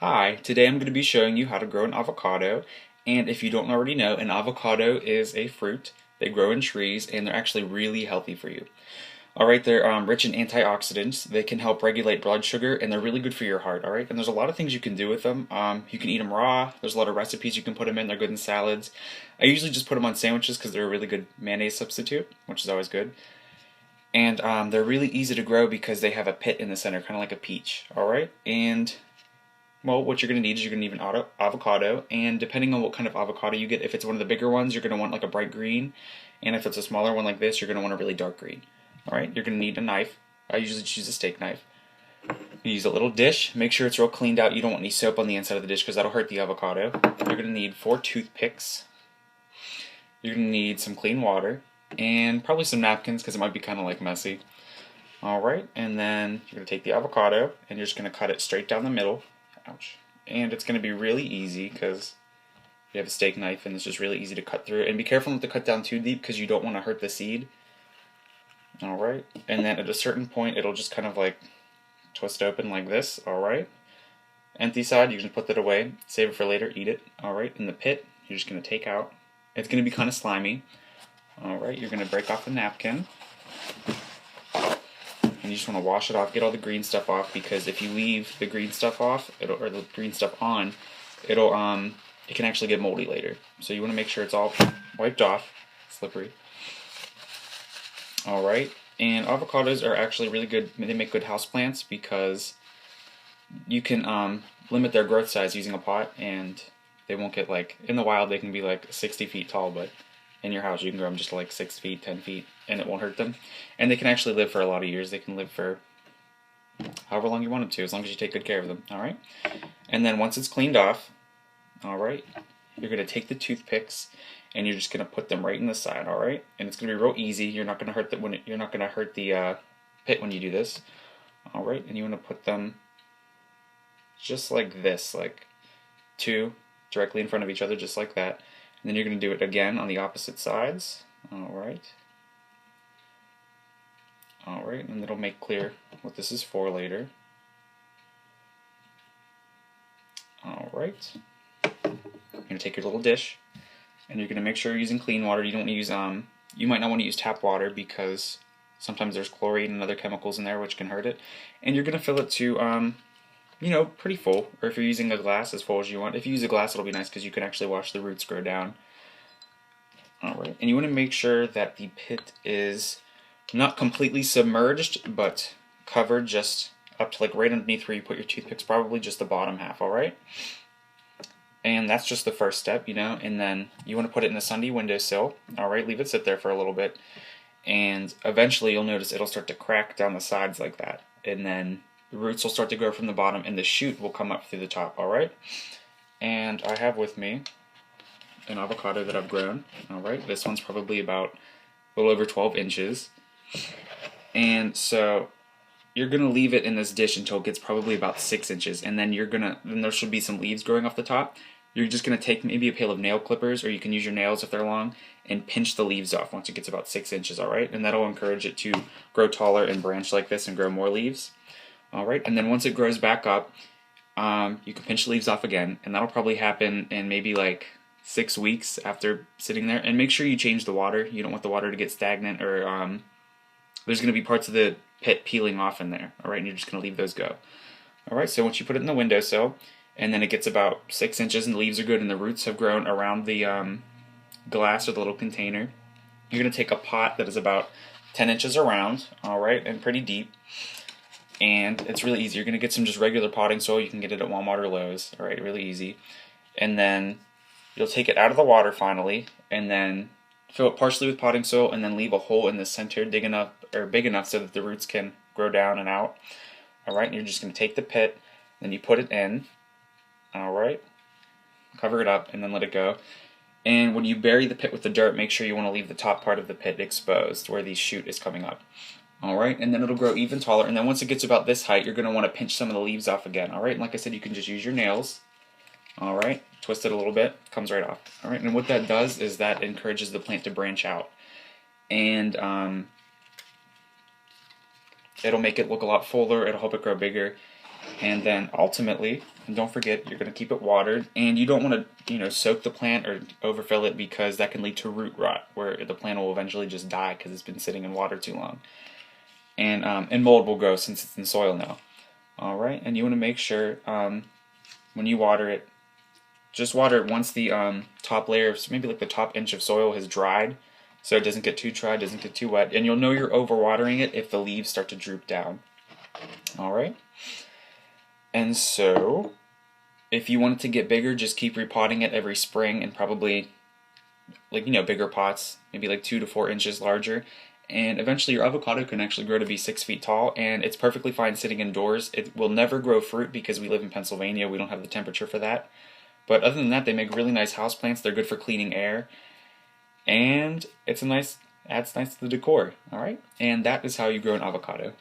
Hi, today I'm going to be showing you how to grow an avocado, and if you don't already know, an avocado is a fruit. They grow in trees and they're actually really healthy for you. Alright, they're rich in antioxidants. They can help regulate blood sugar and they're really good for your heart, alright? And there's a lot of things you can do with them. You can eat them raw, there's a lot of recipes you can put them in, they're good in salads. I usually just put them on sandwiches because they're a really good mayonnaise substitute, which is always good. And they're really easy to grow because they have a pit in the center, kind of like a peach, alright? And well, what you're going to need is you're going to need an avocado, and depending on what kind of avocado you get, if it's one of the bigger ones, you're going to want like a bright green, and if it's a smaller one like this, you're going to want a really dark green. Alright, you're going to need a knife. I usually choose a steak knife. You use a little dish, make sure it's real cleaned out. You don't want any soap on the inside of the dish because that'll hurt the avocado. You're going to need 4 toothpicks. You're going to need some clean water, and probably some napkins because it might be kind of like messy. Alright, and then you're going to take the avocado, and you're just going to cut it straight down the middle. Ouch. And it's going to be really easy because you have a steak knife and it's just really easy to cut through. And be careful not to cut down too deep because you don't want to hurt the seed. Alright, and then at a certain point it'll just kind of like twist open like this. Alright, empty side, you can put that away, save it for later, eat it. Alright, in the pit, you're just going to take out. It's going to be kind of slimy. Alright, you're going to break off a napkin. And you just want to wash it off, get all the green stuff off, because if you leave the green stuff off, or the green stuff on, it can actually get moldy later. So you want to make sure it's all wiped off, slippery. Alright, and avocados are actually really good, they make good house plants because you can limit their growth size using a pot, and they won't get like, in the wild they can be like 60 feet tall, but in your house you can grow them just like 6 feet, 10 feet, and it won't hurt them. And they can actually live for a lot of years. They can live for however long you want them to, as long as you take good care of them. Alright? And then once it's cleaned off, alright, you're going to take the toothpicks and you're just going to put them right in the side, alright? And it's going to be real easy. You're not going to hurt the pit when you do this. Alright, and you want to put them just like this, like 2 directly in front of each other, just like that. And then you're going to do it again on the opposite sides. Alright. Alright, and it'll make clear what this is for later. Alright. You're going to take your little dish, and you're going to make sure you're using clean water. You don't want to use, you might not want to use tap water because sometimes there's chlorine and other chemicals in there which can hurt it. And you're going to fill it to, you know, pretty full, or if you're using a glass, as full as you want. If you use a glass, it'll be nice because you can actually watch the roots grow down. Alright, and you want to make sure that the pit is not completely submerged, but covered just up to like right underneath where you put your toothpicks, probably just the bottom half, alright? And that's just the first step, you know, and then you want to put it in a sunny windowsill, alright? Leave it sit there for a little bit, and eventually you'll notice it'll start to crack down the sides like that, and then the roots will start to grow from the bottom, and the shoot will come up through the top, alright? And I have with me an avocado that I've grown, alright? This one's probably about a little over 12 inches. And so you're going to leave it in this dish until it gets probably about 6 inches, and then then there should be some leaves growing off the top. You're just going to take maybe a pair of nail clippers, or you can use your nails if they're long, and pinch the leaves off once it gets about 6 inches, alright? And that'll encourage it to grow taller and branch like this and grow more leaves. Alright, and then once it grows back up, you can pinch the leaves off again, and that'll probably happen in maybe like 6 weeks after sitting there. And make sure you change the water. You don't want the water to get stagnant, or there's going to be parts of the pit peeling off in there. Alright, and you're just going to leave those go. Alright, so once you put it in the windowsill, and then it gets about 6 inches and the leaves are good and the roots have grown around the glass or the little container, you're going to take a pot that is about 10 inches around, alright, and pretty deep. And it's really easy. You're going to get some just regular potting soil. You can get it at Walmart or Lowe's. Alright, really easy. And then you'll take it out of the water finally, and then fill it partially with potting soil, and then leave a hole in the center big enough so that the roots can grow down and out. Alright, and you're just going to take the pit, then you put it in. Alright, cover it up, and then let it go. And when you bury the pit with the dirt, make sure you want to leave the top part of the pit exposed where the shoot is coming up. Alright, and then it'll grow even taller, and then once it gets about this height, you're going to want to pinch some of the leaves off again. Alright, and like I said, you can just use your nails. Alright, twist it a little bit, comes right off. Alright, and what that does is that encourages the plant to branch out. And it'll make it look a lot fuller, it'll help it grow bigger. And then ultimately, and don't forget, you're going to keep it watered, and you don't want to, soak the plant or overfill it because that can lead to root rot, where the plant will eventually just die because it's been sitting in water too long. And mold will grow since it's in soil now. All right, and you want to make sure when you water it, just water it once the top layer, maybe like the top inch of soil has dried, so it doesn't get too dry, doesn't get too wet, and you'll know you're overwatering it if the leaves start to droop down. All right. And so, if you want it to get bigger, just keep repotting it every spring, and probably, bigger pots, maybe like 2 to 4 inches larger. And eventually your avocado can actually grow to be 6 feet tall, and it's perfectly fine sitting indoors. It will never grow fruit because we live in Pennsylvania. We don't have the temperature for that. But other than that, they make really nice houseplants. They're good for cleaning air. And adds nice to the decor. All right? And that is how you grow an avocado.